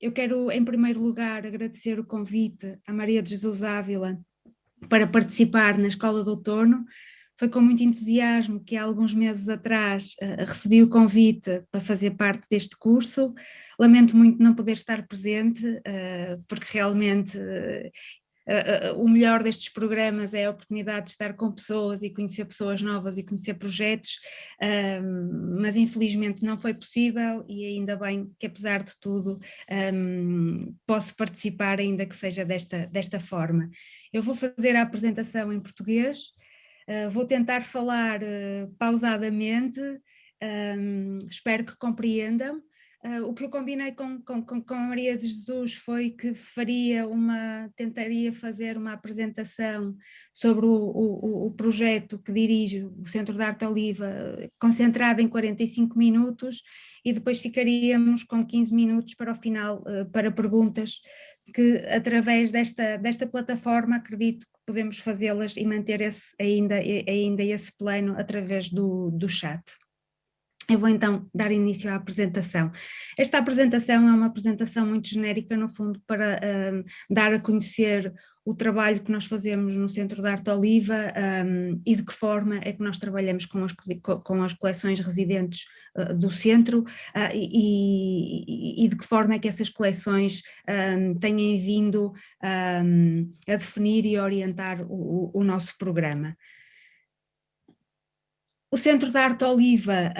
Eu quero, em primeiro lugar, agradecer o convite à Maria de Jesus Ávila para participar na Escola de Outono. Foi com muito entusiasmo que há alguns meses atrás recebi o convite para fazer parte deste curso. Lamento muito não poder estar presente, porque realmente o melhor destes programas é a oportunidade de estar com pessoas e conhecer pessoas novas e conhecer projetos, mas infelizmente não foi possível e ainda bem que apesar de tudo posso participar ainda que seja desta forma. Eu vou fazer a apresentação em português, vou tentar falar pausadamente, espero que compreendam. O que eu combinei com a Maria de Jesus foi que tentaria fazer uma apresentação sobre o projeto que dirige o Centro de Arte Oliva, concentrado em 45 minutos, e depois ficaríamos com 15 minutos para o final, para perguntas que através desta plataforma acredito que podemos fazê-las e manter ainda esse plano através do chat. Eu vou então dar início à apresentação. Esta apresentação é uma apresentação muito genérica, no fundo, para dar a conhecer o trabalho que nós fazemos no Centro de Arte Oliva e de que forma é que nós trabalhamos com as coleções residentes do centro e de que forma é que essas coleções têm vindo a definir e orientar o nosso programa. O Centro de Arte Oliva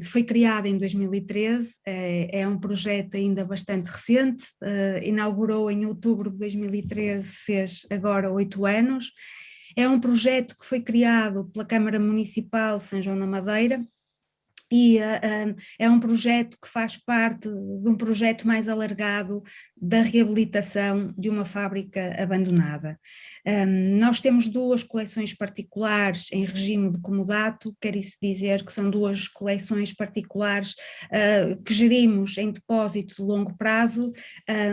foi criado em 2013, é um projeto ainda bastante recente, inaugurou em outubro de 2013, fez agora 8 anos. É um projeto que foi criado pela Câmara Municipal de São João da Madeira e é um projeto que faz parte de um projeto mais alargado da reabilitação de uma fábrica abandonada. Nós temos 2 coleções particulares em regime de comodato, quer isso dizer que são 2 coleções particulares que gerimos em depósito de longo prazo,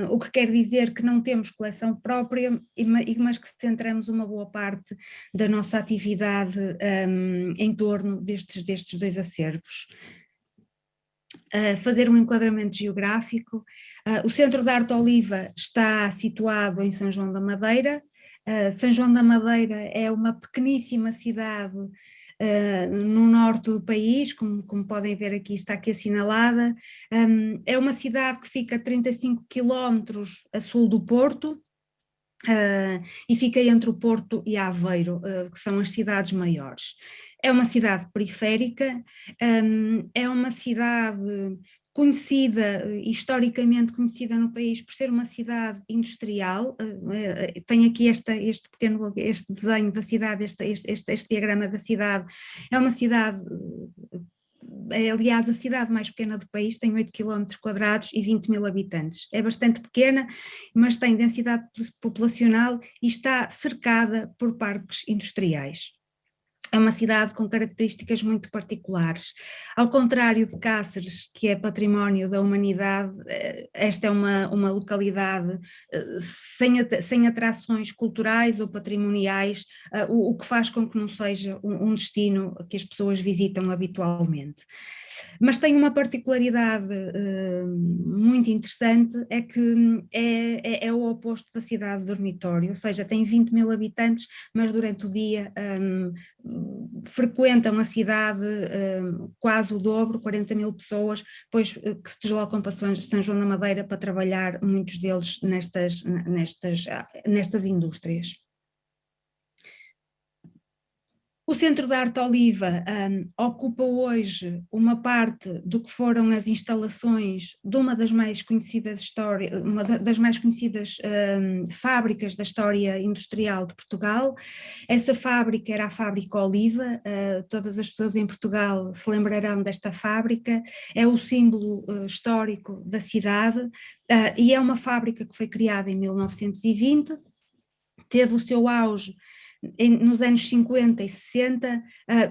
o que quer dizer que não temos coleção própria, mas que centramos uma boa parte da nossa atividade em torno destes 2 acervos. Fazer um enquadramento geográfico. O Centro de Arte Oliva está situado em São João da Madeira. São João da Madeira é uma pequeníssima cidade no norte do país, como podem ver aqui, está aqui assinalada. É uma cidade que fica a 35 quilómetros a sul do Porto e fica entre o Porto e Aveiro, que são as cidades maiores. É uma cidade periférica, é uma cidade conhecida, historicamente conhecida no país por ser uma cidade industrial. Tem aqui este desenho da cidade, este diagrama da cidade. É uma cidade, aliás, a cidade mais pequena do país, tem 8 km² e 20 mil habitantes. É bastante pequena, mas tem densidade populacional e está cercada por parques industriais. É uma cidade com características muito particulares. Ao contrário de Cáceres, que é património da humanidade, esta é uma localidade sem atrações culturais ou patrimoniais, o que faz com que não seja um destino que as pessoas visitam habitualmente. Mas tem uma particularidade muito interessante, é que é o oposto da cidade de dormitório, ou seja, tem 20 mil habitantes, mas durante o dia frequentam a cidade quase o dobro, 40 mil pessoas, pois que se deslocam para São João da Madeira para trabalhar, muitos deles nestas indústrias. O Centro de Arte Oliva ocupa hoje uma parte do que foram as instalações de uma das mais conhecidas fábricas da história industrial de Portugal. Essa fábrica era a Fábrica Oliva, todas as pessoas em Portugal se lembrarão desta fábrica, é o símbolo histórico da cidade e é uma fábrica que foi criada em 1920, teve o seu auge nos anos 50 e 60,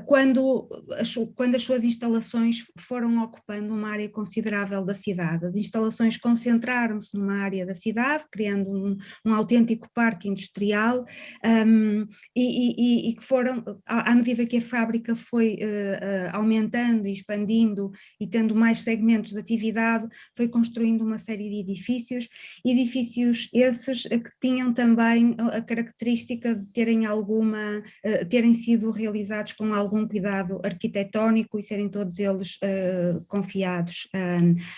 quando as suas instalações foram ocupando uma área considerável da cidade. As instalações concentraram-se numa área da cidade, criando um autêntico parque industrial, e que foram, à medida que a fábrica foi aumentando e expandindo e tendo mais segmentos de atividade, foi construindo uma série de edifícios esses que tinham também a característica de terem sido realizados com algum cuidado arquitetónico e serem todos eles confiados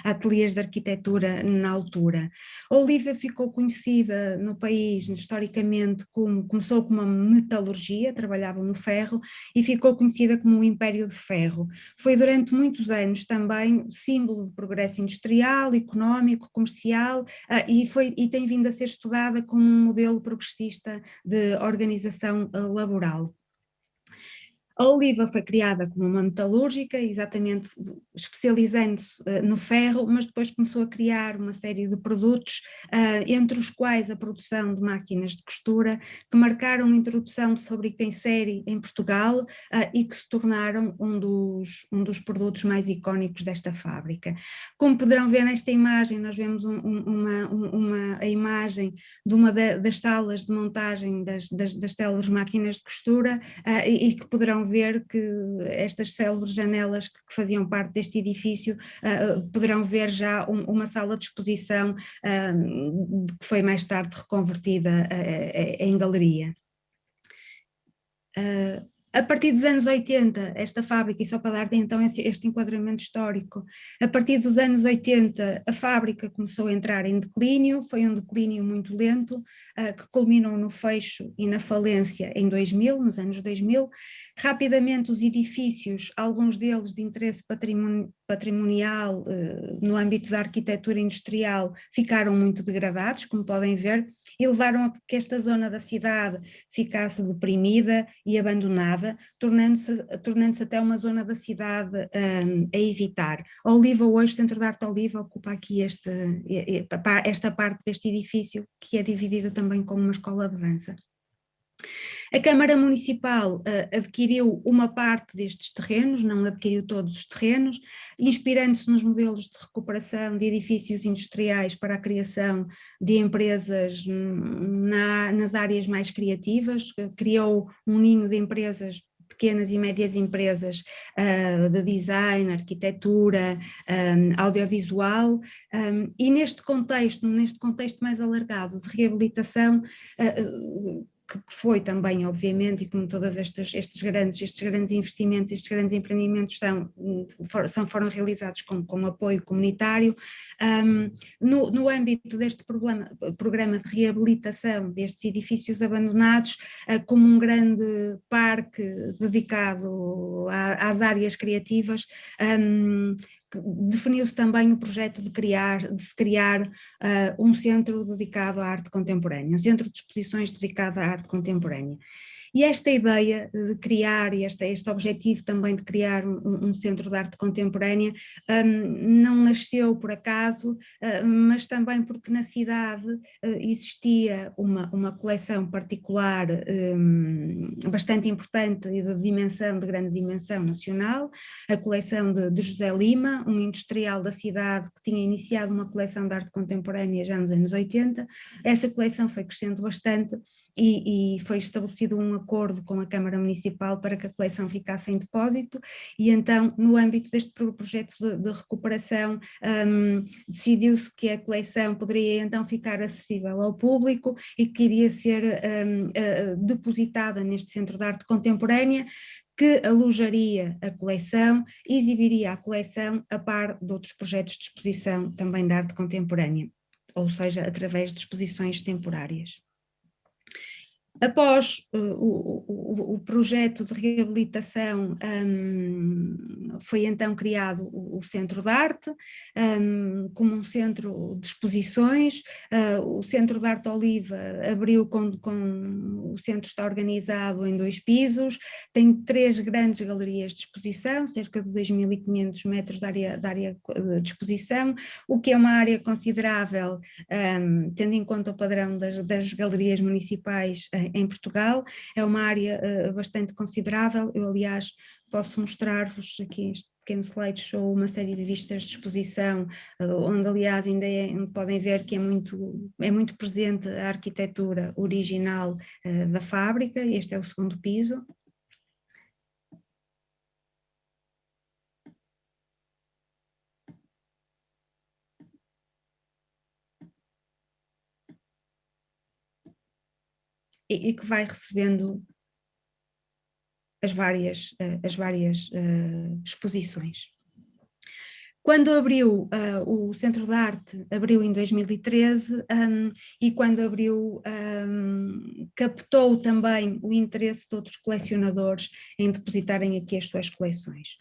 a ateliês de arquitetura na altura. A Oliva ficou conhecida no país historicamente começou com uma metalurgia, trabalhava no ferro, e ficou conhecida como o Império de Ferro. Foi durante muitos anos também símbolo de progresso industrial, económico, comercial, e tem vindo a ser estudada como um modelo progressista de organização laboral. A Oliva foi criada como uma metalúrgica, exatamente especializando-se no ferro, mas depois começou a criar uma série de produtos, entre os quais a produção de máquinas de costura, que marcaram a introdução de fábrica em série em Portugal e que se tornaram um dos produtos mais icónicos desta fábrica. Como poderão ver nesta imagem, nós vemos a imagem de uma das salas de montagem das célebres máquinas de costura e que poderão ver que estas célebres janelas que faziam parte deste edifício poderão ver já uma sala de exposição que foi mais tarde reconvertida em galeria. A partir dos anos 80, esta fábrica, e só para dar então este enquadramento histórico, a partir dos anos 80 a fábrica começou a entrar em declínio, foi um declínio muito lento, que culminou no fecho e na falência em 2000, nos anos 2000. Rapidamente os edifícios, alguns deles de interesse patrimonial no âmbito da arquitetura industrial, ficaram muito degradados, como podem ver, e levaram a que esta zona da cidade ficasse deprimida e abandonada, tornando-se até uma zona da cidade a evitar. A Oliva hoje, o Centro de Arte Oliva, ocupa aqui esta parte deste edifício, que é dividida também como uma escola de dança. A Câmara Municipal adquiriu uma parte destes terrenos, não adquiriu todos os terrenos, inspirando-se nos modelos de recuperação de edifícios industriais para a criação de empresas nas áreas mais criativas, criou um ninho de empresas, pequenas e médias empresas de design, arquitetura, audiovisual, e neste contexto mais alargado de reabilitação, que foi também, obviamente, e como todos estes grandes investimentos, estes grandes empreendimentos foram realizados com apoio comunitário, no âmbito deste programa de reabilitação destes edifícios abandonados, como um grande parque dedicado às áreas criativas, definiu-se também o projeto de se criar um centro dedicado à arte contemporânea, um centro de exposições dedicado à arte contemporânea. E esta ideia de criar, e este objetivo também de criar um centro de arte contemporânea, não nasceu por acaso, mas também porque na cidade existia uma coleção particular bastante importante e de grande dimensão nacional, a coleção de José Lima, um industrial da cidade que tinha iniciado uma coleção de arte contemporânea já nos anos 80. Essa coleção foi crescendo bastante e foi estabelecido um acordo com a Câmara Municipal para que a coleção ficasse em depósito, e então no âmbito deste projeto de recuperação decidiu-se que a coleção poderia então ficar acessível ao público e que iria ser depositada neste Centro de Arte Contemporânea, que alojaria a coleção e exibiria a coleção a par de outros projetos de exposição também da arte contemporânea, ou seja, através de exposições temporárias. Após o projeto de reabilitação, foi então criado o Centro de Arte, como um centro de exposições. O Centro de Arte Oliva abriu o centro está organizado em 2 pisos, tem 3 grandes galerias de exposição, cerca de 2.500 metros de área de exposição, o que é uma área considerável, tendo em conta o padrão das galerias municipais em Portugal. É uma área bastante considerável. Eu, aliás, posso mostrar-vos aqui este pequeno slideshow, uma série de vistas de exposição, onde aliás ainda podem ver que é muito presente a arquitetura original da fábrica. Este é o segundo piso. E que vai recebendo as várias exposições. Quando abriu o Centro de Arte, abriu em 2013, e quando abriu captou também o interesse de outros colecionadores em depositarem aqui as suas coleções.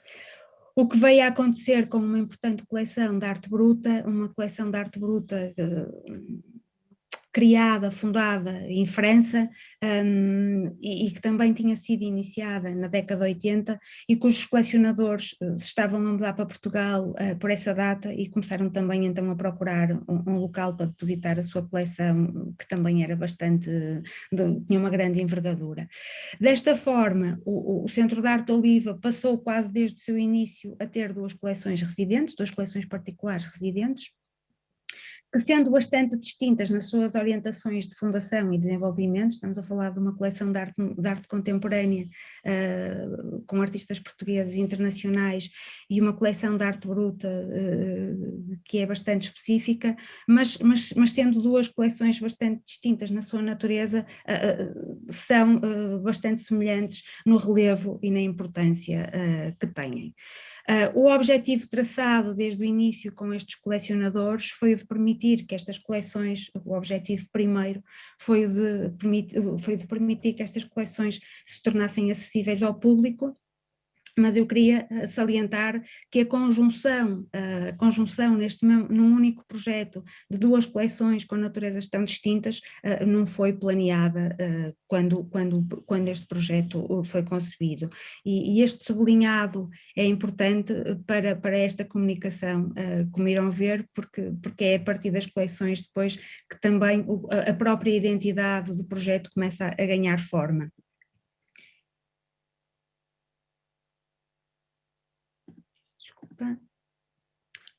O que veio a acontecer com uma importante coleção de arte bruta, uma coleção de arte bruta criada, fundada em França, e que também tinha sido iniciada na década de 80 e cujos colecionadores estavam a mudar para Portugal por essa data e começaram também então a procurar um local para depositar a sua coleção, que também era tinha uma grande envergadura. Desta forma, o Centro de Arte Oliva passou quase desde o seu início a ter duas coleções residentes, duas coleções particulares residentes, que sendo bastante distintas nas suas orientações de fundação e desenvolvimento, estamos a falar de uma coleção de arte contemporânea com artistas portugueses e internacionais e uma coleção de arte bruta que é bastante específica, mas sendo duas coleções bastante distintas na sua natureza, são bastante semelhantes no relevo e na importância que têm. O objetivo traçado desde o início com estes colecionadores foi o de permitir que estas coleções, o objetivo primeiro foi o de permitir que estas coleções se tornassem acessíveis ao público, mas eu queria salientar que a conjunção num único projeto de duas coleções com naturezas tão distintas não foi planeada quando este projeto foi concebido. E este sublinhado é importante para esta comunicação, como irão ver, porque é a partir das coleções depois que também a própria identidade do projeto começa a ganhar forma.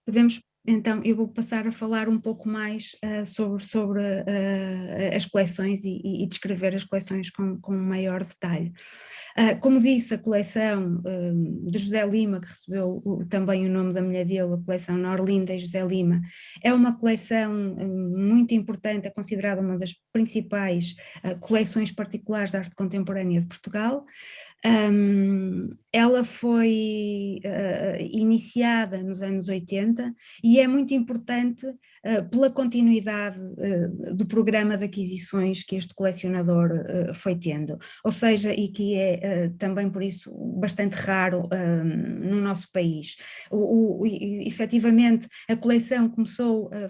Podemos, então, eu vou passar a falar um pouco mais sobre as coleções e descrever as coleções com maior detalhe. Como disse, a coleção de José Lima, que recebeu também o nome da mulher dele, a coleção Norlinda e José Lima, é uma coleção muito importante, é considerada uma das principais coleções particulares de arte contemporânea de Portugal. Ela foi iniciada nos anos 80 e é muito importante pela continuidade do programa de aquisições que este colecionador foi tendo, ou seja, e que é também por isso bastante raro no nosso país. Efetivamente a coleção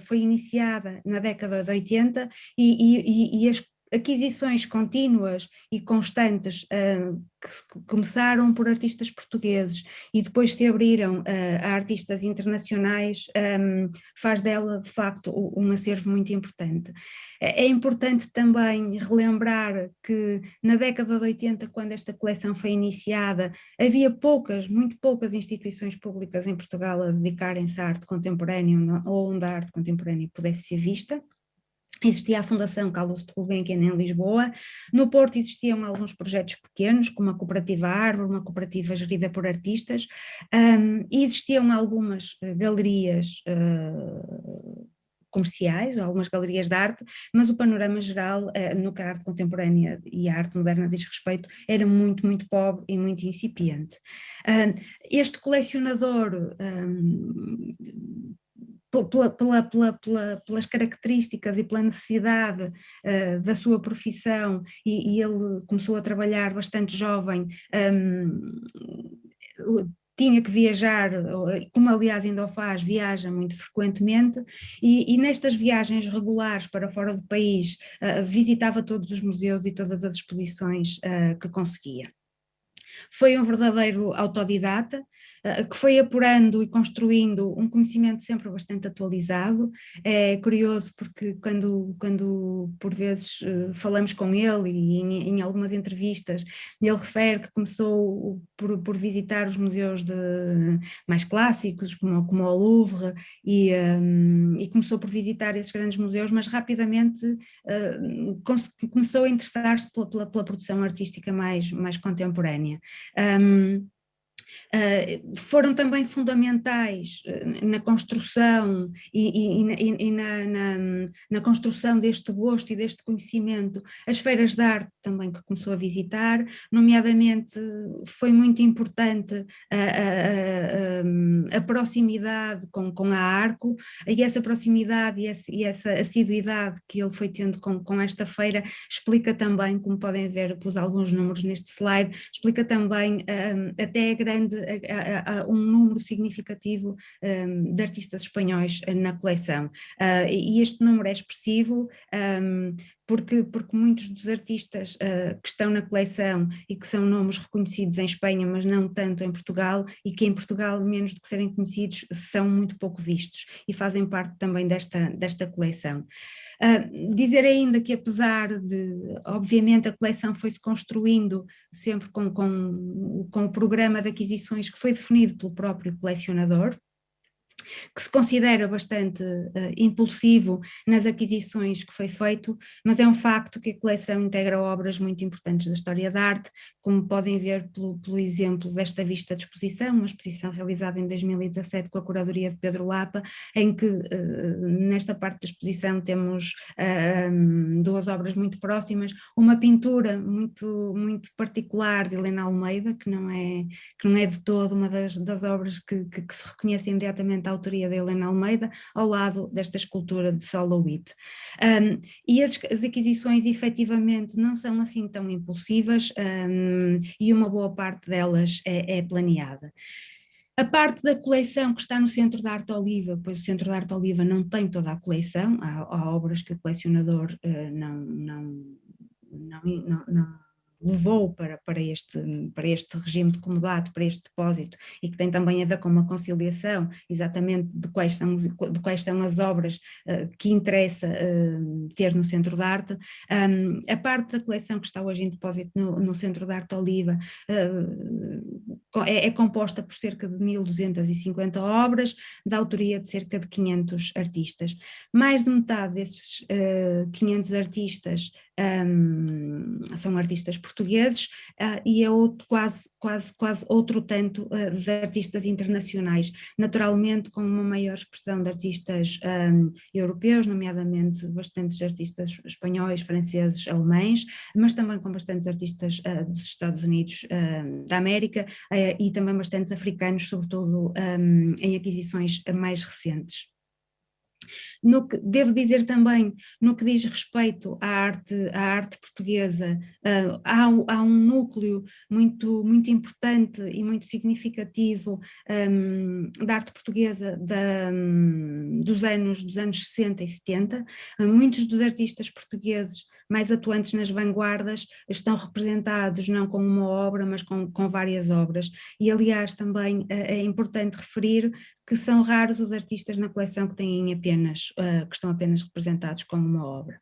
foi iniciada na década de 80 e as aquisições contínuas e constantes que começaram por artistas portugueses e depois se abriram a artistas internacionais, faz dela de facto um acervo muito importante. É importante também relembrar que na década de 80, quando esta coleção foi iniciada, havia muito poucas instituições públicas em Portugal a dedicarem-se à arte contemporânea ou onde a arte contemporânea pudesse ser vista. Existia a Fundação Carlos de Gulbenkian em Lisboa, no Porto existiam alguns projetos pequenos, como a Cooperativa Árvore, uma cooperativa gerida por artistas, e existiam algumas galerias comerciais, algumas galerias de arte, mas o panorama geral, no que a arte contemporânea e a arte moderna diz respeito, era muito, muito pobre e muito incipiente. Este colecionador, pelas características e pela necessidade da sua profissão, e ele começou a trabalhar bastante jovem, tinha que viajar, como aliás ainda o faz, viaja muito frequentemente, e nestas viagens regulares para fora do país visitava todos os museus e todas as exposições que conseguia. Foi um verdadeiro autodidata, que foi apurando e construindo um conhecimento sempre bastante atualizado. É curioso porque quando por vezes falamos com ele e em algumas entrevistas, ele refere que começou por visitar os museus mais clássicos, como o Louvre, e começou por visitar esses grandes museus, mas rapidamente começou a interessar-se pela produção artística mais contemporânea. Foram também fundamentais na construção e na construção deste gosto e deste conhecimento, as feiras de arte também que começou a visitar, nomeadamente foi muito importante a proximidade com a Arco, e essa proximidade e essa assiduidade que ele foi tendo com esta feira explica também, como podem ver pelos alguns números neste slide, explica também até um número significativo de artistas espanhóis na coleção. E este número é expressivo porque muitos dos artistas que estão na coleção e que são nomes reconhecidos em Espanha, mas não tanto em Portugal, e que em Portugal, menos do que serem conhecidos, são muito pouco vistos e fazem parte também desta coleção. Dizer ainda que apesar de, obviamente, a coleção foi-se construindo sempre com o programa de aquisições que foi definido pelo próprio colecionador, que se considera bastante impulsivo nas aquisições que foi feito, mas é um facto que a coleção integra obras muito importantes da história da arte, como podem ver pelo exemplo desta vista de exposição, uma exposição realizada em 2017 com a curadoria de Pedro Lapa, em que nesta parte da exposição temos duas obras muito próximas, uma pintura muito particular de Helena Almeida, que não é de todo uma das obras que se reconhece imediatamente a autoria de Helena Almeida, ao lado desta escultura de Solo Witt. E as aquisições efetivamente não são assim tão impulsivas, e uma boa parte delas é planeada. A parte da coleção que está no Centro da Arte Oliva, pois o Centro da Arte Oliva não tem toda a coleção, há obras que o colecionador não levou para este regime de comodato, para este depósito, e que tem também a ver com uma conciliação exatamente de quais são as obras que interessa ter no Centro de Arte. A parte da coleção que está hoje em depósito no Centro de Arte Oliva é composta por cerca de 1.250 obras, da autoria de cerca de 500 artistas. Mais de metade desses 500 artistas são artistas portugueses, e é quase outro tanto de artistas internacionais, naturalmente com uma maior expressão de artistas europeus, nomeadamente bastantes artistas espanhóis, franceses, alemães, mas também com bastantes artistas dos Estados Unidos da América, e também bastantes africanos, sobretudo em aquisições mais recentes. Devo dizer também, no que diz respeito à arte portuguesa, há um núcleo muito importante e muito significativo da arte portuguesa dos anos 60 e 70. Muitos dos artistas portugueses mais atuantes nas vanguardas estão representados não com uma obra, mas com várias obras. E aliás também é importante referir que são raros os artistas na coleção que que estão apenas representados com uma obra.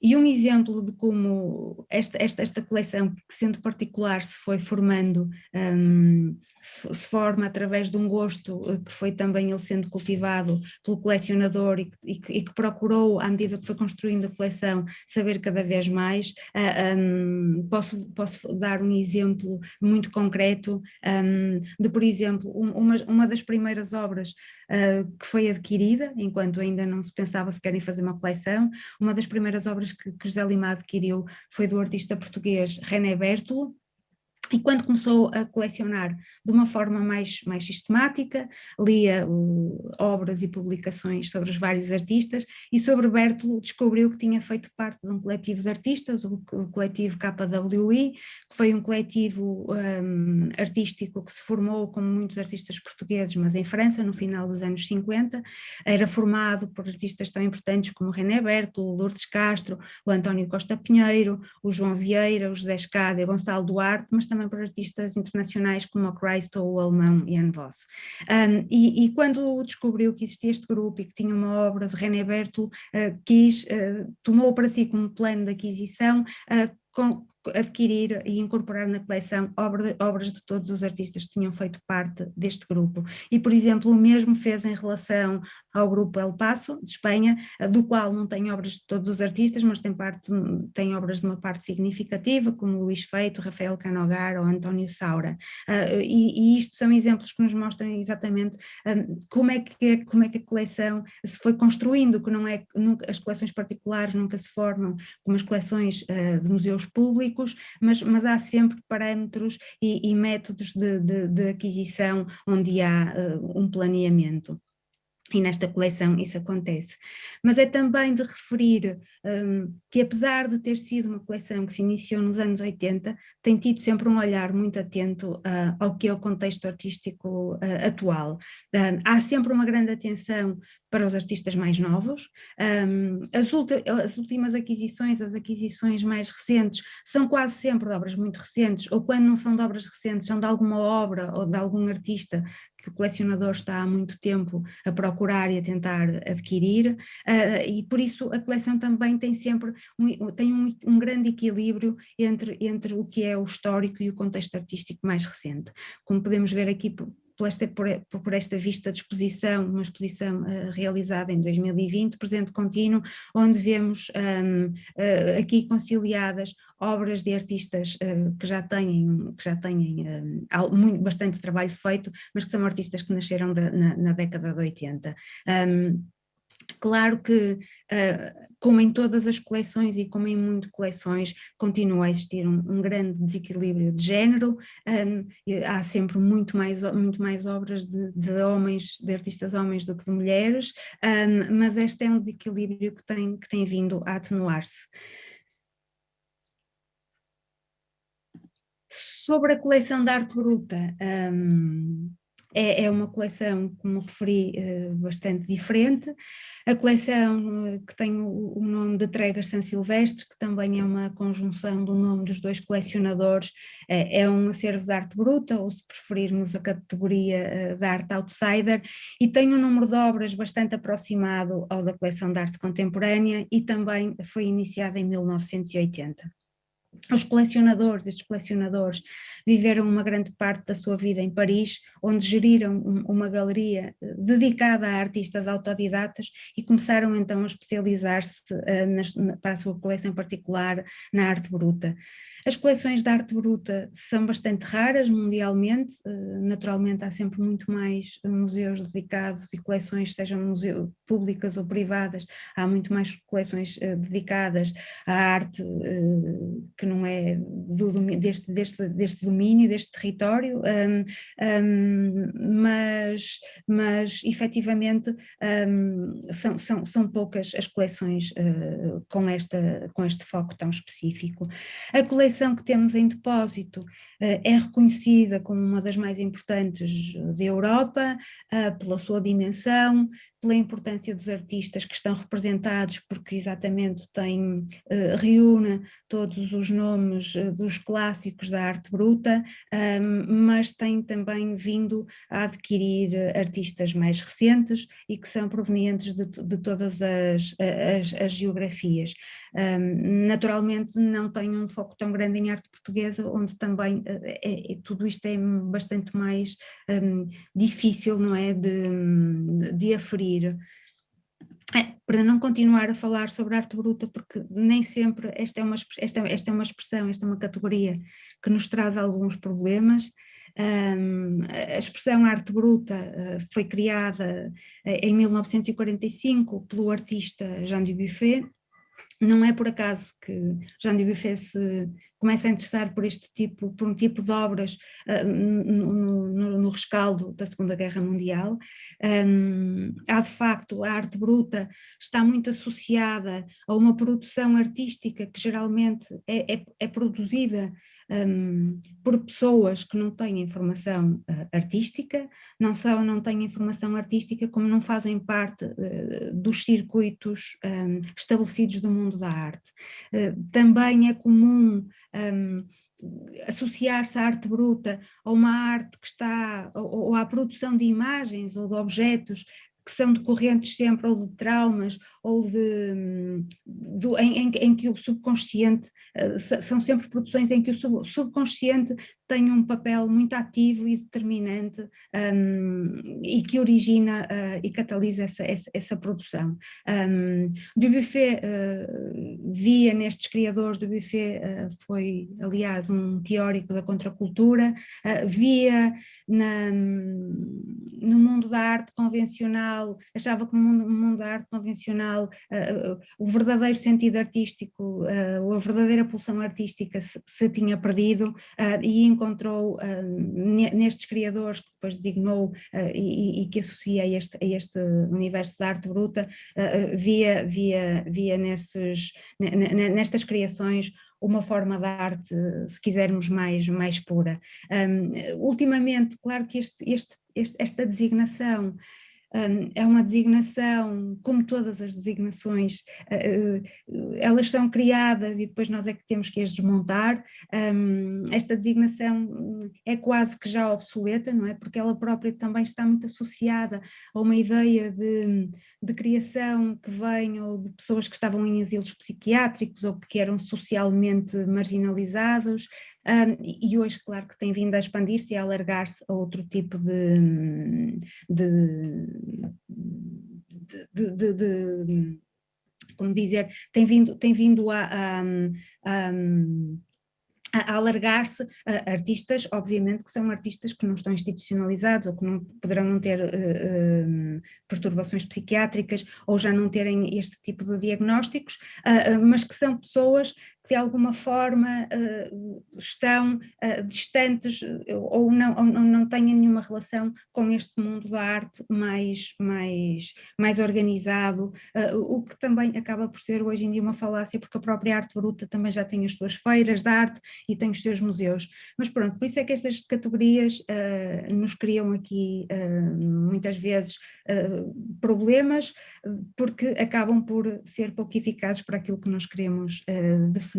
E um exemplo de como esta coleção, que sendo particular, se foi formando, se forma através de um gosto que foi também ele sendo cultivado pelo colecionador e que procurou, à medida que foi construindo a coleção, saber cada vez mais. Posso dar um exemplo muito concreto de, por exemplo, uma das primeiras obras que foi adquirida, enquanto ainda não se pensava sequer em fazer uma coleção. Uma das primeiras obras que José Lima adquiriu foi do artista português René Bertolo, e quando começou a colecionar de uma forma mais sistemática, lia obras e publicações sobre os vários artistas, e sobre Bertolo descobriu que tinha feito parte de um coletivo de artistas, o coletivo KWI, que foi um coletivo artístico que se formou, como muitos artistas portugueses, mas em França, no final dos anos 50, era formado por artistas tão importantes como René Bertolo, Lourdes Castro, o António Costa Pinheiro, o João Vieira, o José Escada e o Gonçalo Duarte, mas também também por artistas internacionais como o Christ ou o alemão Jan Voss. E quando descobriu que existia este grupo e que tinha uma obra de René Bertold, tomou para si como plano de aquisição adquirir e incorporar na coleção obras de todos os artistas que tinham feito parte deste grupo. E, por exemplo, o mesmo fez em relação ao grupo El Paso, de Espanha, do qual não tem obras de todos os artistas, mas tem obras de uma parte significativa, como Luís Feito, Rafael Canogar ou António Saura. E isto são exemplos que nos mostram exatamente como é que a coleção se foi construindo, que não é, as coleções particulares nunca se formam como as coleções de museus públicos, mas há sempre parâmetros e métodos de aquisição onde há um planeamento. E nesta coleção isso acontece. Mas é também de referir que, apesar de ter sido uma coleção que se iniciou nos anos 80, tem tido sempre um olhar muito atento ao que é o contexto artístico atual. Há sempre uma grande atenção para os artistas mais novos. As últimas aquisições, as aquisições mais recentes, são quase sempre de obras muito recentes, ou quando não são de obras recentes, são de alguma obra ou de algum artista que o colecionador está há muito tempo a procurar e a tentar adquirir, e por isso a coleção também tem sempre um grande equilíbrio entre o que é o histórico e o contexto artístico mais recente. Como podemos ver aqui por esta vista de exposição, uma exposição realizada em 2020, presente contínuo, onde vemos aqui conciliadas obras de artistas que já têm bastante trabalho feito, mas que são artistas que nasceram na década de 80. Claro que, como em todas as coleções e como em muitas coleções, continua a existir um grande desequilíbrio de género. Há sempre muito mais obras de homens, de artistas homens do que de mulheres, mas este é um desequilíbrio que tem vindo a atenuar-se. Sobre a coleção de arte bruta, é uma coleção, como referi, bastante diferente. A coleção que tem o nome de Tregas San Silvestre, que também é uma conjunção do nome dos dois colecionadores, é um acervo de arte bruta, ou se preferirmos a categoria de arte outsider, e tem um número de obras bastante aproximado ao da coleção de arte contemporânea e também foi iniciada em 1980. Estes colecionadores viveram uma grande parte da sua vida em Paris, onde geriram uma galeria dedicada a artistas autodidatas e começaram então a especializar-se para a sua coleção particular na arte bruta. As coleções de arte bruta são bastante raras mundialmente, naturalmente há sempre muito mais museus dedicados e coleções, sejam públicas ou privadas, há muito mais coleções dedicadas à arte que não é deste domínio, deste território, mas efetivamente são poucas as coleções com este foco tão específico. A coleção que temos em depósito é reconhecida como uma das mais importantes da Europa, pela sua dimensão, pela importância dos artistas que estão representados, porque exatamente reúne todos os nomes dos clássicos da arte bruta, mas tem também vindo a adquirir artistas mais recentes e que são provenientes de todas as geografias. Naturalmente não tem um foco tão grande em arte portuguesa, onde também tudo isto é bastante mais difícil, não é, de aferir. Para não continuar a falar sobre arte bruta, porque nem sempre esta é uma expressão, esta é uma categoria que nos traz alguns problemas. A expressão arte bruta foi criada em 1945 pelo artista Jean Dubuffet. Não é por acaso que Jean Dubuffet se começa a interessar por um tipo de obras no rescaldo da Segunda Guerra Mundial. Há de facto, a arte bruta está muito associada a uma produção artística que geralmente é produzida por pessoas que não têm formação artística, não têm formação artística, como não fazem parte dos circuitos estabelecidos do mundo da arte. Também é comum associar-se à arte bruta a uma arte que está, ou à produção de imagens ou de objetos que são decorrentes sempre ou de traumas ou em que o subconsciente, são sempre produções em que o subconsciente tem um papel muito ativo e determinante, e que origina e catalisa essa produção. Dubuffet via nestes criadores, Dubuffet foi aliás um teórico da contracultura, via no mundo da arte convencional, achava que no mundo da arte convencional o verdadeiro sentido artístico, a verdadeira pulsão artística se tinha perdido, e encontrou nestes criadores que depois designou e que associa a este universo da arte bruta, via nestas criações uma forma de arte, se quisermos, mais pura. Ultimamente, claro que esta designação é uma designação, como todas as designações, elas são criadas e depois nós é que temos que as desmontar. Esta designação é quase que já obsoleta, não é? Porque ela própria também está muito associada a uma ideia de criação que vem ou de pessoas que estavam em asilos psiquiátricos ou que eram socialmente marginalizados. E hoje, claro, que tem vindo a expandir-se e a alargar-se a outro tipo como dizer, tem vindo a alargar-se a artistas, obviamente que são artistas que não estão institucionalizados ou que não poderão não ter perturbações psiquiátricas ou já não terem este tipo de diagnósticos, mas que são pessoas que de alguma forma estão distantes ou não têm nenhuma relação com este mundo da arte mais organizado, o que também acaba por ser hoje em dia uma falácia, porque a própria arte bruta também já tem as suas feiras de arte e tem os seus museus. Mas pronto, por isso é que estas categorias nos criam aqui muitas vezes problemas, porque acabam por ser pouco eficazes para aquilo que nós queremos definir.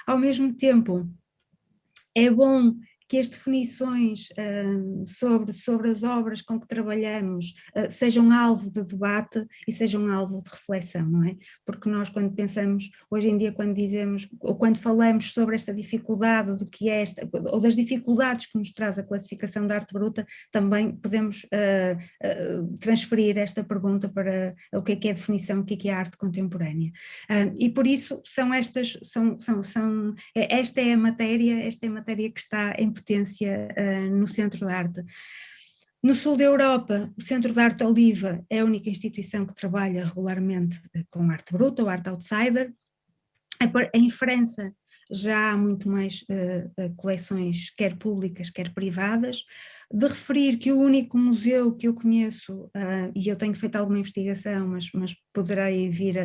Ao mesmo tempo, é bom que as definições sobre as obras com que trabalhamos sejam alvo de debate e sejam alvo de reflexão, não é? Porque nós, quando pensamos, hoje em dia, quando dizemos, ou quando falamos sobre esta dificuldade do que é ou das dificuldades que nos traz a classificação da arte bruta, também podemos transferir esta pergunta para o que é a definição, o que é a arte contemporânea. E por isso esta é a matéria que está em potência no Centro de Arte. No sul da Europa, o Centro de Arte Oliva é a única instituição que trabalha regularmente com arte bruta ou arte outsider. Em França já há muito mais coleções, quer públicas, quer privadas. De referir que o único museu que eu conheço, e eu tenho feito alguma investigação, mas poderei vir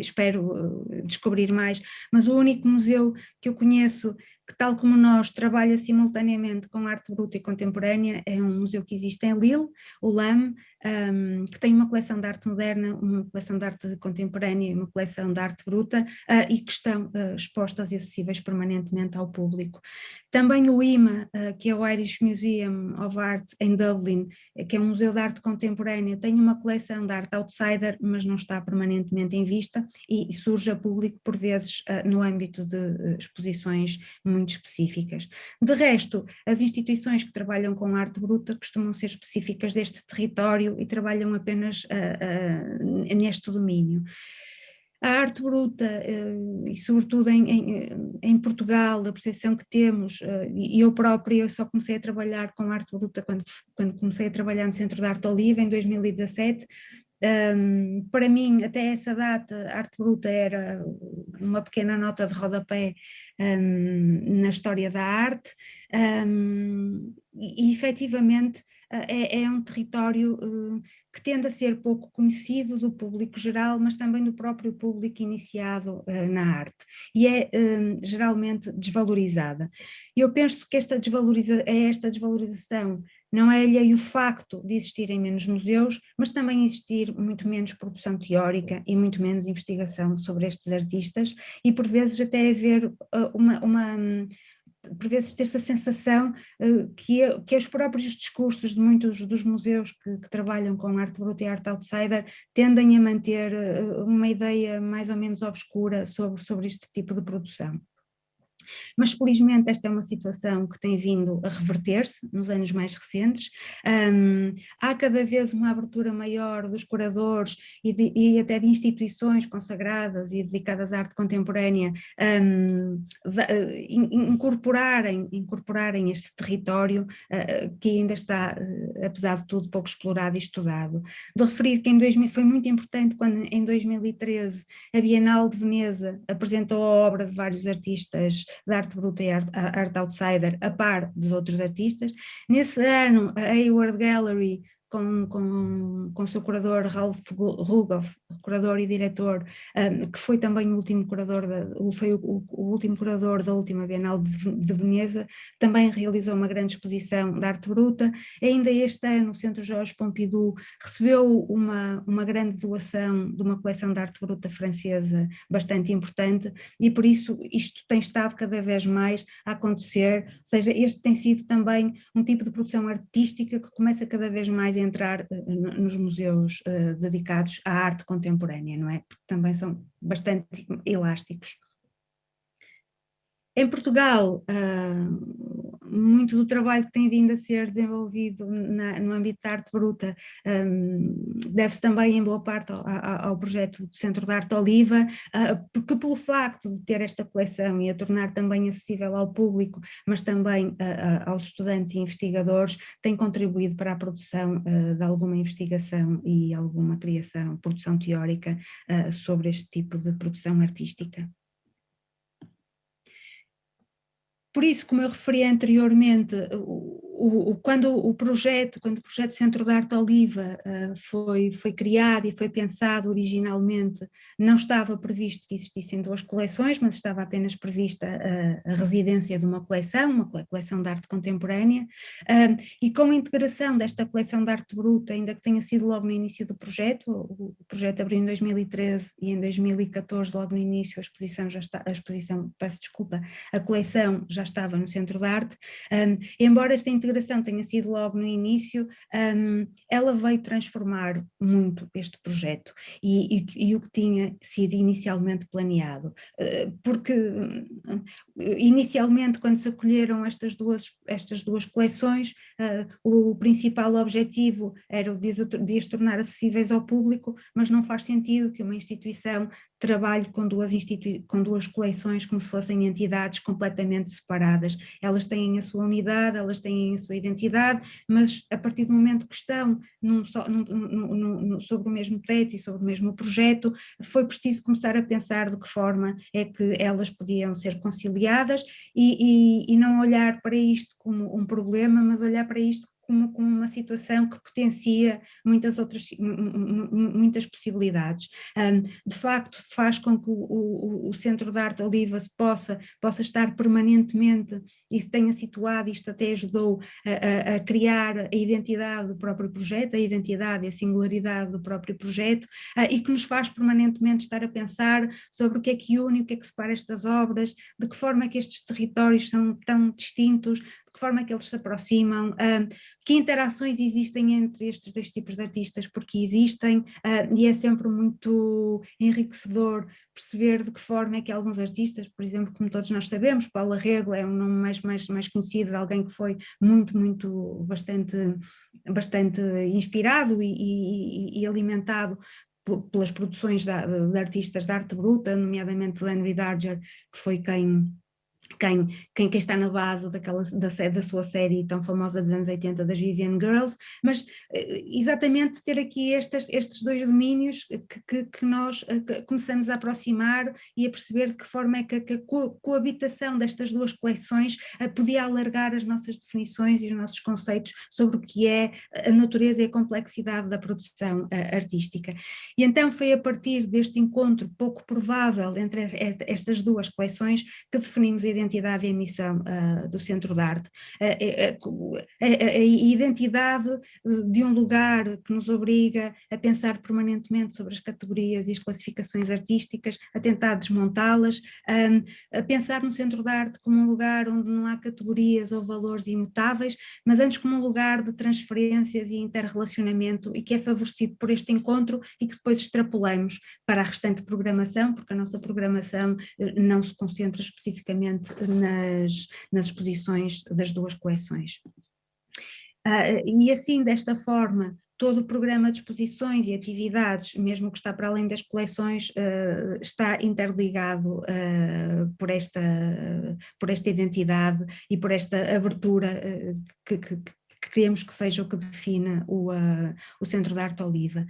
espero descobrir mais, mas o único museu que eu conheço que, tal como nós, trabalha simultaneamente com arte bruta e contemporânea, é um museu que existe em Lille, o LAM, que tem uma coleção de arte moderna, uma coleção de arte contemporânea e uma coleção de arte bruta, e que estão expostas e acessíveis permanentemente ao público. Também o IMA, que é o Irish Museum of Art em Dublin, que é um museu de arte contemporânea, tem uma coleção de arte outsider, mas não está permanentemente em vista e surge a público por vezes no âmbito de exposições muito específicas. De resto, as instituições que trabalham com arte bruta costumam ser específicas deste território e trabalham apenas neste domínio. A arte bruta, e sobretudo em Portugal, a percepção que temos, e eu própria só comecei a trabalhar com arte bruta quando comecei a trabalhar no Centro de Arte Oliva, em 2017, para mim, até essa data, a arte bruta era uma pequena nota de rodapé na história da arte, e efetivamente é um território que tende a ser pouco conhecido do público geral, mas também do próprio público iniciado na arte, e é geralmente desvalorizada. E eu penso que esta desvalorização não é alheio o facto de existirem menos museus, mas também existir muito menos produção teórica e muito menos investigação sobre estes artistas, e por vezes até haver por vezes ter essa sensação que os próprios discursos de muitos dos museus que trabalham com arte bruta e arte outsider tendem a manter uma ideia mais ou menos obscura sobre este tipo de produção. Mas felizmente esta é uma situação que tem vindo a reverter-se nos anos mais recentes. Há cada vez uma abertura maior dos curadores e até de instituições consagradas e dedicadas à arte contemporânea incorporarem este território que ainda está, apesar de tudo, pouco explorado e estudado. De referir que foi muito importante quando em 2013 a Bienal de Veneza apresentou a obra de vários artistas de arte bruta e arte outsider a par dos outros artistas. Nesse ano a Hayward Gallery com o seu curador Ralph Rugoff, curador e diretor, que foi também o último curador o último curador da última Bienal de Veneza, também realizou uma grande exposição de arte bruta. Ainda este ano o Centro Georges Pompidou recebeu uma grande doação de uma coleção de arte bruta francesa bastante importante, e por isso isto tem estado cada vez mais a acontecer, ou seja, este tem sido também um tipo de produção artística que começa cada vez mais a entrar nos museus dedicados à arte contemporânea, não é? Porque também são bastante elásticos. Em Portugal, muito do trabalho que tem vindo a ser desenvolvido no âmbito da arte bruta deve-se também em boa parte ao projeto do Centro de Arte Oliva, porque pelo facto de ter esta coleção e a tornar também acessível ao público, mas também aos estudantes e investigadores, tem contribuído para a produção de alguma investigação e alguma produção teórica sobre este tipo de produção artística. Por isso, como eu referi anteriormente, quando o projeto Centro de Arte Oliva foi criado e foi pensado originalmente, não estava previsto que existissem duas coleções, mas estava apenas prevista a residência de uma coleção de arte contemporânea, e com a integração desta coleção de arte bruta, ainda que tenha sido logo no início do projeto, o projeto abriu em 2013 e em 2014, logo no início, a coleção já estava no Centro de Arte. Embora esta integração tenha sido logo no início, ela veio transformar muito este projeto e o que tinha sido inicialmente planeado, porque inicialmente, quando se acolheram estas duas coleções, o principal objetivo era o de as tornar acessíveis ao público, mas não faz sentido que uma instituição trabalhe com duas coleções como se fossem entidades completamente separadas. Elas têm a sua unidade, elas têm a sua identidade, mas a partir do momento que estão sobre o mesmo teto e sobre o mesmo projeto, foi preciso começar a pensar de que forma é que elas podiam ser conciliadas e não olhar para isto como um problema, mas olhar para isto como uma situação que potencia muitas possibilidades. De facto, faz com que o Centro de Arte Oliva possa estar permanentemente e se tenha situado, isto até ajudou a criar a identidade do próprio projeto, a identidade e a singularidade do próprio projeto, e que nos faz permanentemente estar a pensar sobre o que é que une, o que é que separa estas obras, de que forma é que estes territórios são tão distintos, de que forma é que eles se aproximam, que interações existem entre estes dois tipos de artistas, porque existem, e é sempre muito enriquecedor perceber de que forma é que alguns artistas, por exemplo, como todos nós sabemos, Paula Rego é um nome mais conhecido, de alguém que foi bastante inspirado e alimentado pelas produções de artistas de arte bruta, nomeadamente do Henry Darger, que foi quem está na base da sua série tão famosa dos anos 80 das Vivian Girls, mas exatamente ter aqui estes dois domínios que nós começamos a aproximar e a perceber de que forma é que a coabitação destas duas coleções podia alargar as nossas definições e os nossos conceitos sobre o que é a natureza e a complexidade da produção artística. E então foi a partir deste encontro pouco provável entre estas duas coleções que definimos a identidade e a missão do Centro de Arte. A identidade de um lugar que nos obriga a pensar permanentemente sobre as categorias e as classificações artísticas, a tentar desmontá-las, a pensar no Centro de Arte como um lugar onde não há categorias ou valores imutáveis, mas antes como um lugar de transferências e interrelacionamento, e que é favorecido por este encontro e que depois extrapolamos para a restante programação, porque a nossa programação não se concentra especificamente nas exposições das duas coleções. E assim, desta forma, todo o programa de exposições e atividades, mesmo que está para além das coleções, está interligado por esta identidade e por esta abertura que queremos que seja o que defina o Centro de Arte Oliva.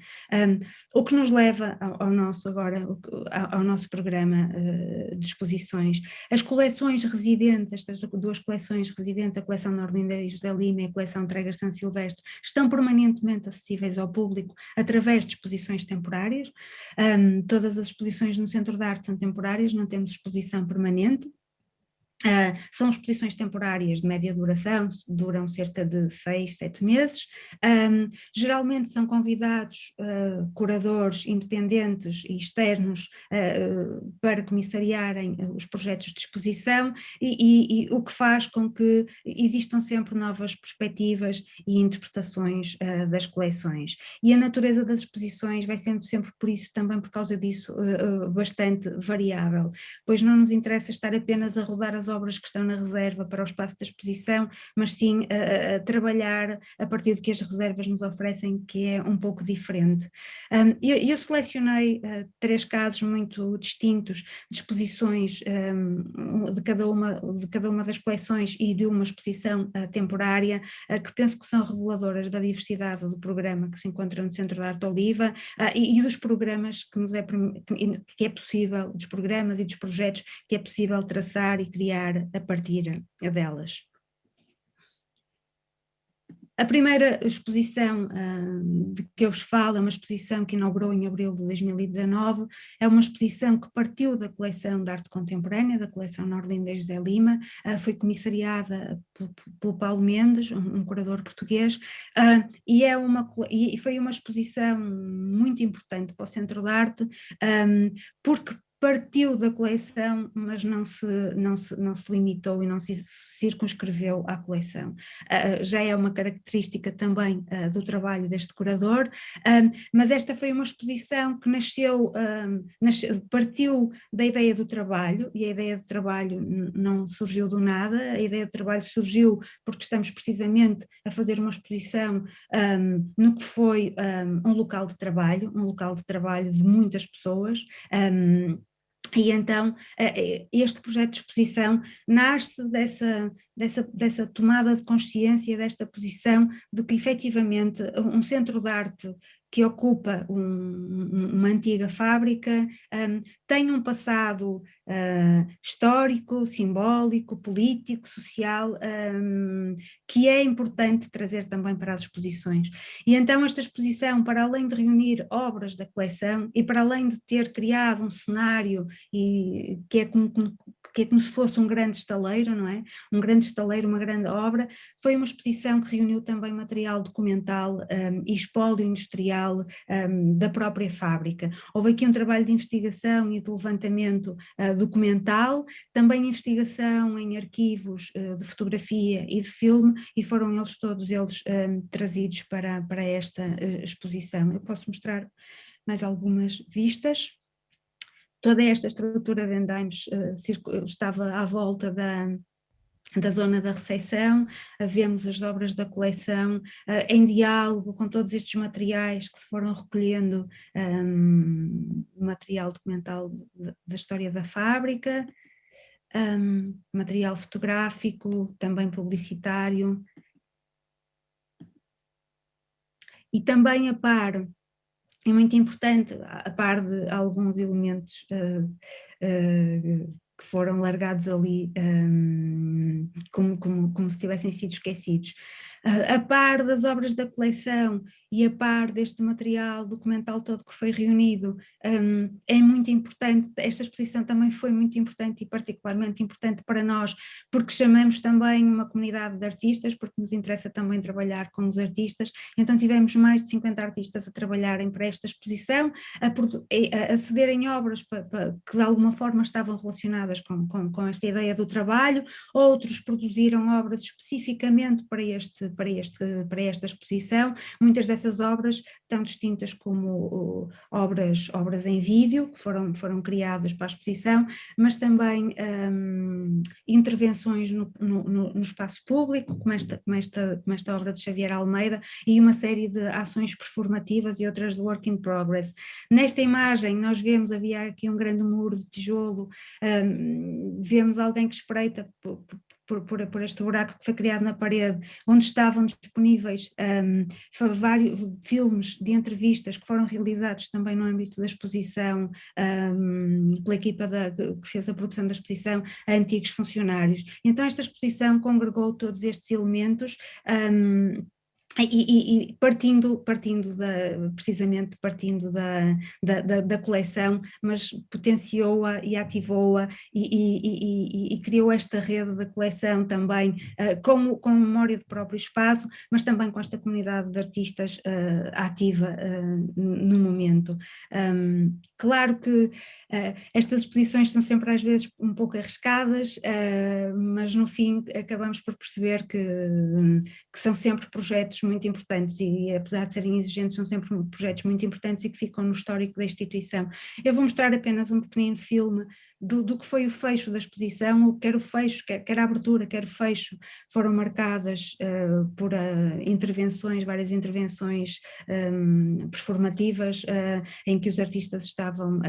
O que nos leva ao nosso programa de exposições. As coleções residentes, estas duas coleções residentes, a coleção Nordinda e José Lima e a coleção Tregas São Silvestre, estão permanentemente acessíveis ao público através de exposições temporárias. Todas as exposições no Centro de Arte são temporárias, não temos exposição permanente. São exposições temporárias de média duração, duram cerca de 6, 7 meses, geralmente são convidados curadores independentes e externos para comissariarem os projetos de exposição e o que faz com que existam sempre novas perspectivas e interpretações das coleções. E a natureza das exposições vai sendo sempre por isso, também por causa disso, bastante variável, pois não nos interessa estar apenas a rodar as obras que estão na reserva para o espaço da exposição, mas sim a trabalhar a partir do que as reservas nos oferecem, que é um pouco diferente. Eu selecionei 3 casos muito distintos de exposições de cada uma das coleções e de uma exposição temporária, que penso que são reveladoras da diversidade do programa que se encontra no Centro de Arte Oliva e dos programas que é possível, dos programas e dos projetos que é possível traçar e criar a partir delas. A primeira exposição de que eu vos falo é uma exposição que inaugurou em abril de 2019, é uma exposição que partiu da coleção de arte contemporânea, da coleção Nordinda e José Lima, foi comissariada pelo Paulo Mendes, um curador português, e foi uma exposição muito importante para o Centro de Arte, porque partiu da coleção, mas não se limitou e não se circunscreveu à coleção. Já é uma característica também do trabalho deste curador, mas esta foi uma exposição que partiu da ideia do trabalho, e a ideia do trabalho não surgiu do nada, a ideia do trabalho surgiu porque estamos precisamente a fazer uma exposição no que foi um local de trabalho de muitas pessoas, e então este projeto de exposição nasce dessa tomada de consciência, desta posição de que efetivamente um centro de arte que ocupa uma antiga fábrica tem um passado histórico, simbólico, político, social, que é importante trazer também para as exposições. E então esta exposição, para além de reunir obras da coleção e para além de ter criado um cenário que é como se fosse um grande estaleiro, não é? Um grande estaleiro, uma grande obra, foi uma exposição que reuniu também material documental e espólio industrial da própria fábrica. Houve aqui um trabalho de investigação e de levantamento documental, também investigação em arquivos de fotografia e de filme, e foram todos eles trazidos para esta exposição. Eu posso mostrar mais algumas vistas. Toda esta estrutura de andaimes estava à volta da zona da recepção, vemos as obras da coleção em diálogo com todos estes materiais que se foram recolhendo, material documental da história da fábrica, material fotográfico, também publicitário, e também a par, é muito importante, a par de alguns elementos que foram largados ali como se tivessem sido esquecidos. A par das obras da coleção e a par deste material documental todo que foi reunido, é muito importante. Esta exposição também foi muito importante e particularmente importante para nós, porque chamamos também uma comunidade de artistas, porque nos interessa também trabalhar com os artistas, então tivemos mais de 50 artistas a trabalharem para esta exposição, a cederem obras que de alguma forma estavam relacionadas com esta ideia do trabalho, outros produziram obras especificamente para esta exposição. Muitas dessas obras tão distintas como obras em vídeo, que foram criadas para a exposição, mas também intervenções no espaço público, como esta obra de Xavier Almeida, e uma série de ações performativas e outras de work in progress. Nesta imagem nós vemos, havia aqui um grande muro de tijolo, vemos alguém que espreita por este buraco que foi criado na parede, onde estavam disponíveis vários filmes de entrevistas que foram realizados também no âmbito da exposição, pela equipa que fez a produção da exposição, a antigos funcionários. Então esta exposição congregou todos estes elementos, e precisamente partindo da coleção, mas potenciou-a e ativou-a e criou esta rede da coleção também, com memória do próprio espaço, mas também com esta comunidade de artistas ativa no momento. Claro que estas exposições são sempre às vezes um pouco arriscadas, mas no fim acabamos por perceber que são sempre projetos muito importantes e apesar de serem exigentes são sempre projetos muito importantes e que ficam no histórico da instituição. Eu vou mostrar apenas um pequenino filme do que foi o fecho da exposição, quer o fecho, quer a abertura, quer o fecho, foram marcadas por intervenções, várias intervenções performativas em que os artistas estavam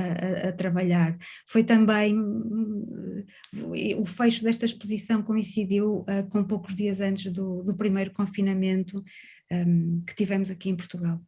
a trabalhar. Foi também, o fecho desta exposição coincidiu com poucos dias antes do primeiro confinamento que tivemos aqui em Portugal.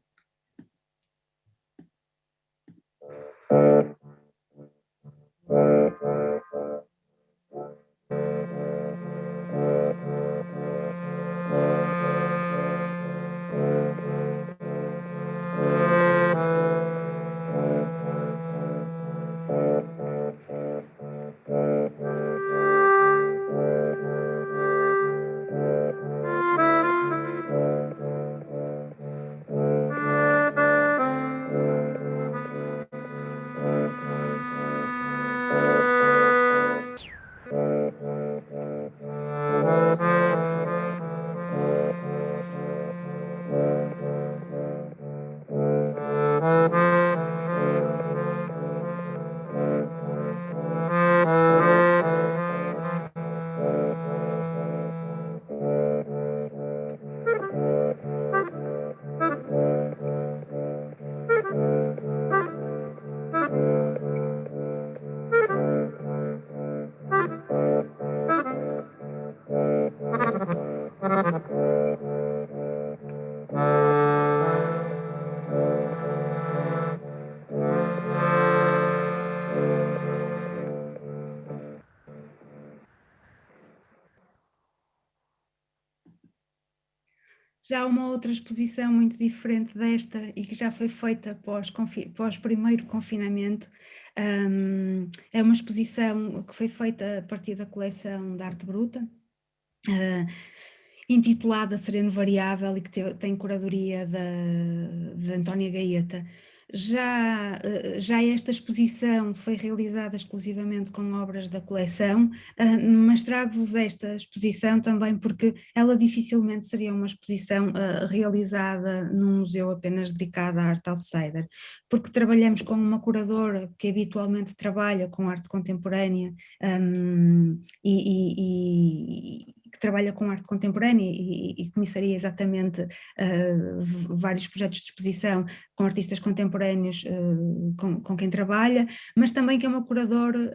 Já uma outra exposição muito diferente desta e que já foi feita pós primeiro confinamento, é uma exposição que foi feita a partir da coleção de arte bruta, intitulada Sereno Variável e que tem curadoria de Antónia Gaeta. Já esta exposição foi realizada exclusivamente com obras da coleção, mas trago-vos esta exposição também porque ela dificilmente seria uma exposição realizada num museu apenas dedicado à arte outsider, porque trabalhamos com uma curadora que habitualmente trabalha com arte contemporânea que trabalha com arte contemporânea e comissaria exatamente vários projetos de exposição com artistas contemporâneos com quem trabalha, mas também que é uma curadora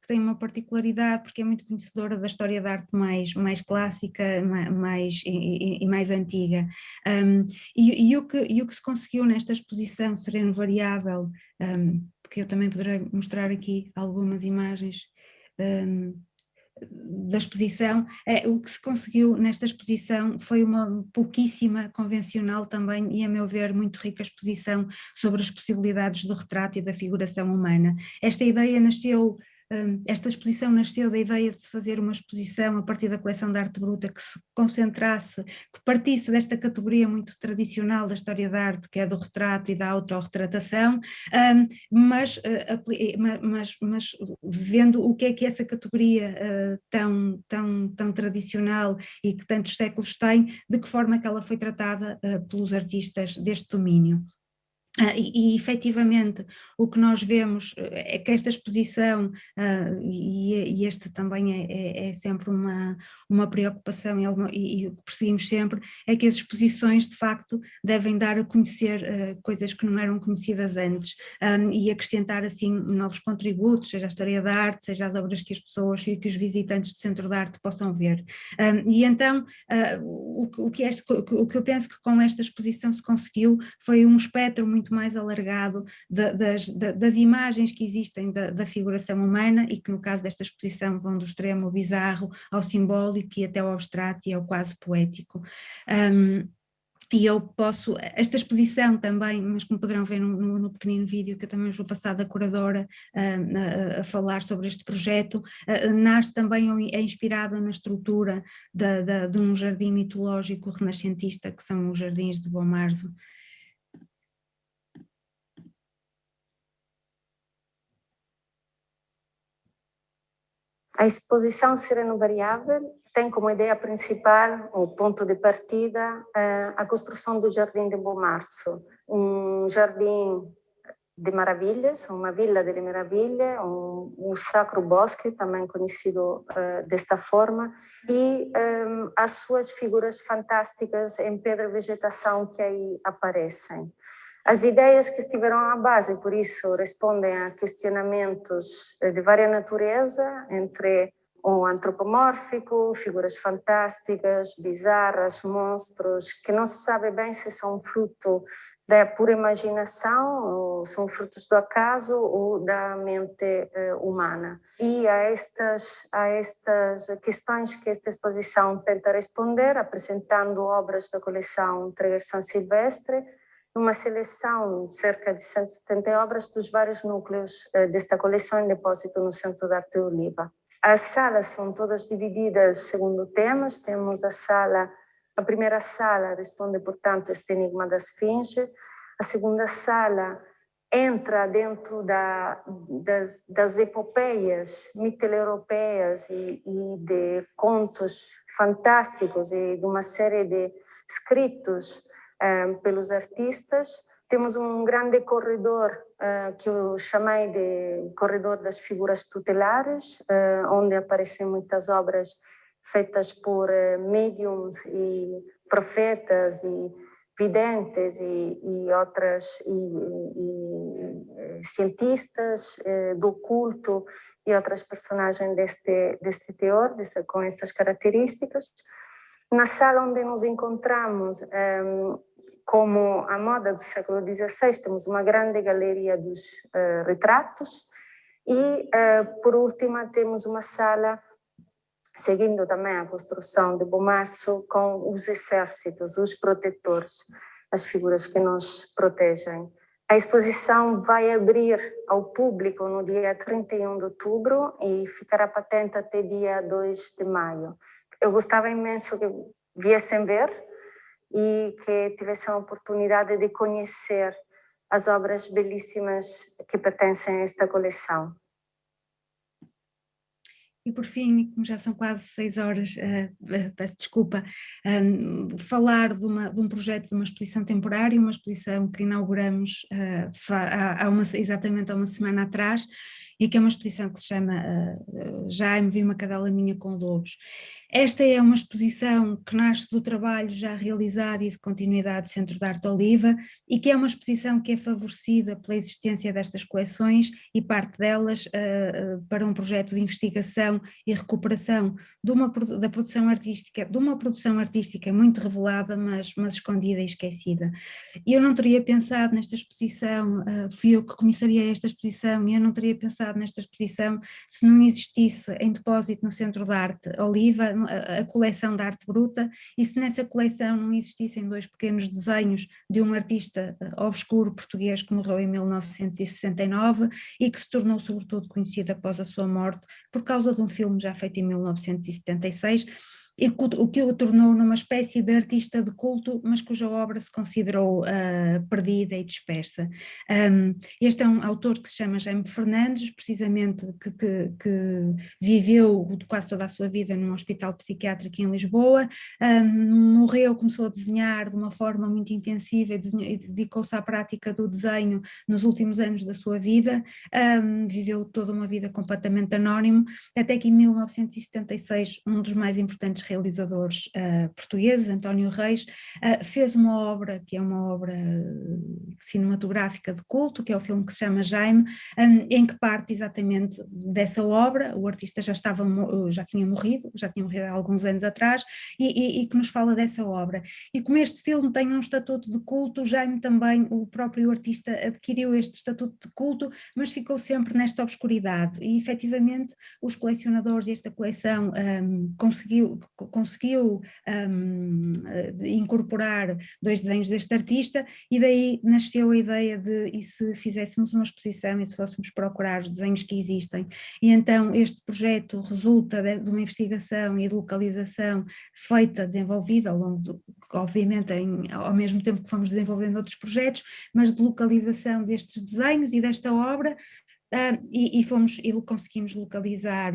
que tem uma particularidade porque é muito conhecedora da história da arte mais clássica e mais antiga. E o que se conseguiu nesta exposição Sereno Variável, porque eu também poderei mostrar aqui algumas imagens da exposição, o que se conseguiu nesta exposição foi uma pouquíssima convencional também e, a meu ver, muito rica exposição sobre as possibilidades do retrato e da figuração humana. Esta exposição nasceu da ideia de se fazer uma exposição a partir da coleção de arte bruta que se concentrasse, que partisse desta categoria muito tradicional da história da arte, que é do retrato e da autorretratação, mas vendo o que é essa categoria tão tradicional e que tantos séculos tem, de que forma que ela foi tratada pelos artistas deste domínio. E efetivamente o que nós vemos é que esta exposição, e este também é sempre uma preocupação e o que perseguimos sempre, é que as exposições de facto devem dar a conhecer coisas que não eram conhecidas antes, e acrescentar assim novos contributos, seja a história da arte, seja as obras que as pessoas e que os visitantes do Centro de Arte possam ver. E então o que eu penso que com esta exposição se conseguiu foi um espectro muito mais alargado das imagens que existem da figuração humana e que no caso desta exposição vão do extremo ao bizarro, ao simbólico e até ao abstrato e ao quase poético. E esta exposição também, mas como poderão ver no pequenino vídeo que eu também vou passar da curadora a falar sobre este projeto, nasce também, é inspirada na estrutura de um jardim mitológico renascentista que são os Jardins de Bom Marzo. A exposição Sereno Variável tem como ideia principal, o ponto de partida, a construção do Jardim de Bom Marzo, um jardim de maravilhas, uma vila de maravilha, um sacro bosque, também conhecido desta forma, e as suas figuras fantásticas em pedra e vegetação que aí aparecem. As ideias que estiveram à base, por isso, respondem a questionamentos de várias natureza, entre o antropomórfico, figuras fantásticas, bizarras, monstros, que não se sabe bem se são fruto da pura imaginação, ou são frutos do acaso ou da mente humana. E a estas questões que esta exposição tenta responder, apresentando obras da coleção Treger San Silvestre, uma seleção, cerca de 170 obras dos vários núcleos desta coleção em depósito no Centro de Arte de Oliva. As salas são todas divididas segundo temas. Temos a primeira sala responde, portanto, este enigma da esfinge. A segunda sala entra dentro das epopeias mito-europeias e de contos fantásticos e de uma série de escritos pelos artistas. Temos um grande corredor que eu chamei de corredor das figuras tutelares, onde aparecem muitas obras feitas por médiums e profetas e videntes e cientistas do oculto e outras personagens deste teor, com estas características. Na sala onde nos encontramos, como a moda do século XVI, temos uma grande galeria dos retratos e, por último, temos uma sala, seguindo também a construção de Bom Marzo, com os exércitos, os protetores, as figuras que nos protegem. A exposição vai abrir ao público no dia 31 de outubro e ficará patente até dia 2 de maio. Eu gostava imenso que viessem ver e que tivessem a oportunidade de conhecer as obras belíssimas que pertencem a esta coleção. E por fim, como já são quase 6 horas, peço desculpa, falar de um projeto de uma exposição temporária, uma exposição que inauguramos exatamente há uma semana atrás, e que é uma exposição que se chama Já Me Vi uma Cadela Minha com Lobos. Esta é uma exposição que nasce do trabalho já realizado e de continuidade do Centro de Arte Oliva e que é uma exposição que é favorecida pela existência destas coleções e parte delas para um projeto de investigação e recuperação da produção artística, de uma produção artística muito revelada, mas escondida e esquecida. E eu não teria pensado nesta exposição, fui eu que comissaria esta exposição, e eu não teria pensado nesta exposição se não existisse em depósito no Centro de Arte Oliva a coleção de arte bruta, e se nessa coleção não existissem 2 pequenos desenhos de um artista obscuro português que morreu em 1969 e que se tornou sobretudo conhecido após a sua morte por causa de um filme já feito em 1976, e o que o tornou numa espécie de artista de culto, mas cuja obra se considerou perdida e dispersa. Este é um autor que se chama Jaime Fernandes, precisamente que viveu quase toda a sua vida num hospital psiquiátrico em Lisboa, morreu, começou a desenhar de uma forma muito intensiva e dedicou-se à prática do desenho nos últimos anos da sua vida, viveu toda uma vida completamente anónimo, até que em 1976 um dos mais importantes realizadores portugueses, António Reis, fez uma obra que é uma obra cinematográfica de culto, que é o filme que se chama Jaime, em que parte exatamente dessa obra. O artista já tinha morrido há alguns anos atrás, e que nos fala dessa obra. E como este filme tem um estatuto de culto, Jaime também, o próprio artista, adquiriu este estatuto de culto, mas ficou sempre nesta obscuridade, e efetivamente os colecionadores desta coleção conseguiu incorporar 2 desenhos deste artista, e daí nasceu a ideia de, e se fizéssemos uma exposição e se fôssemos procurar os desenhos que existem, e então este projeto resulta de uma investigação e de localização desenvolvida ao longo obviamente ao mesmo tempo que fomos desenvolvendo outros projetos, mas de localização destes desenhos e desta obra, e conseguimos localizar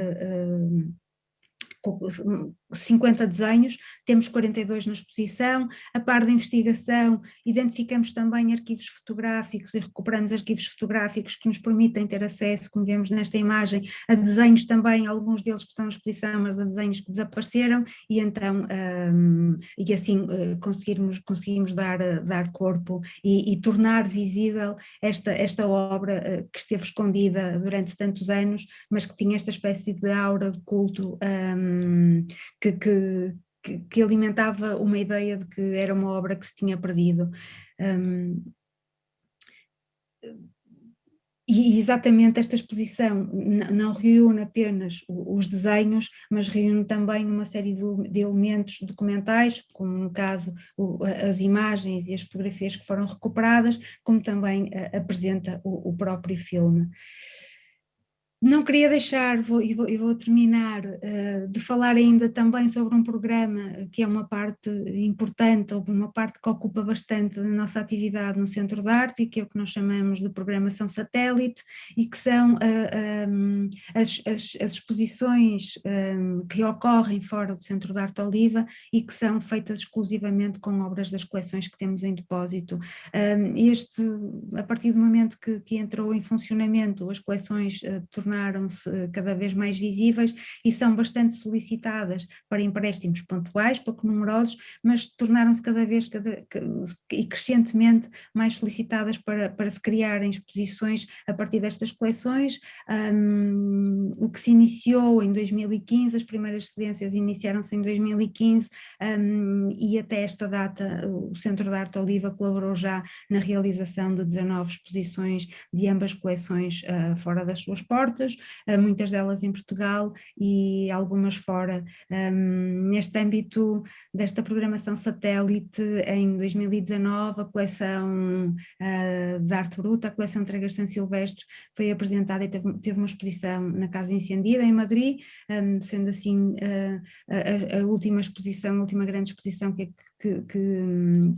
50 desenhos, temos 42 na exposição. A par da investigação, identificamos também arquivos fotográficos e recuperamos arquivos fotográficos que nos permitem ter acesso, como vemos nesta imagem, a desenhos também, alguns deles que estão na exposição, mas a desenhos que desapareceram, e então, e assim conseguimos dar corpo e tornar visível esta obra que esteve escondida durante tantos anos, mas que tinha esta espécie de aura de culto, que alimentava uma ideia de que era uma obra que se tinha perdido. E exatamente esta exposição não reúne apenas os desenhos, mas reúne também uma série de elementos documentais, como no caso as imagens e as fotografias que foram recuperadas, como também apresenta o próprio filme. Não queria deixar, e vou terminar, de falar ainda também sobre um programa que é uma parte importante, ou uma parte que ocupa bastante da nossa atividade no Centro de Arte, e que é o que nós chamamos de programação satélite, e que são as exposições que ocorrem fora do Centro de Arte Oliva e que são feitas exclusivamente com obras das coleções que temos em depósito. A partir do momento que entrou em funcionamento, as coleções tornaram-se cada vez mais visíveis e são bastante solicitadas para empréstimos pontuais, pouco numerosos, mas tornaram-se cada vez e crescentemente mais solicitadas para se criarem exposições a partir destas coleções. O que se iniciou em 2015, as primeiras cedências iniciaram-se em 2015, e até esta data o Centro de Arte Oliva colaborou já na realização de 19 exposições de ambas coleções fora das suas portas, muitas delas em Portugal e algumas fora. Neste âmbito desta programação satélite, em 2019, a coleção de arte bruta, a coleção de Tregas San Silvestre, foi apresentada e teve uma exposição na Casa Incendida, em Madrid, sendo assim a última exposição, a última grande exposição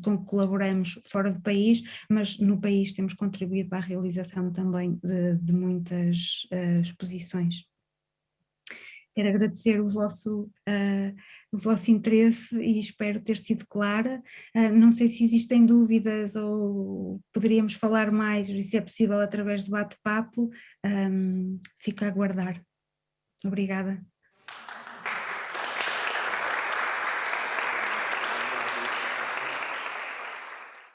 com que colaboramos fora do país, mas no país temos contribuído para a realização também de muitas exposições. Quero agradecer o vosso interesse e espero ter sido clara. Não sei se existem dúvidas ou poderíamos falar mais, e se é possível através do bate-papo. Fico a aguardar. Obrigada.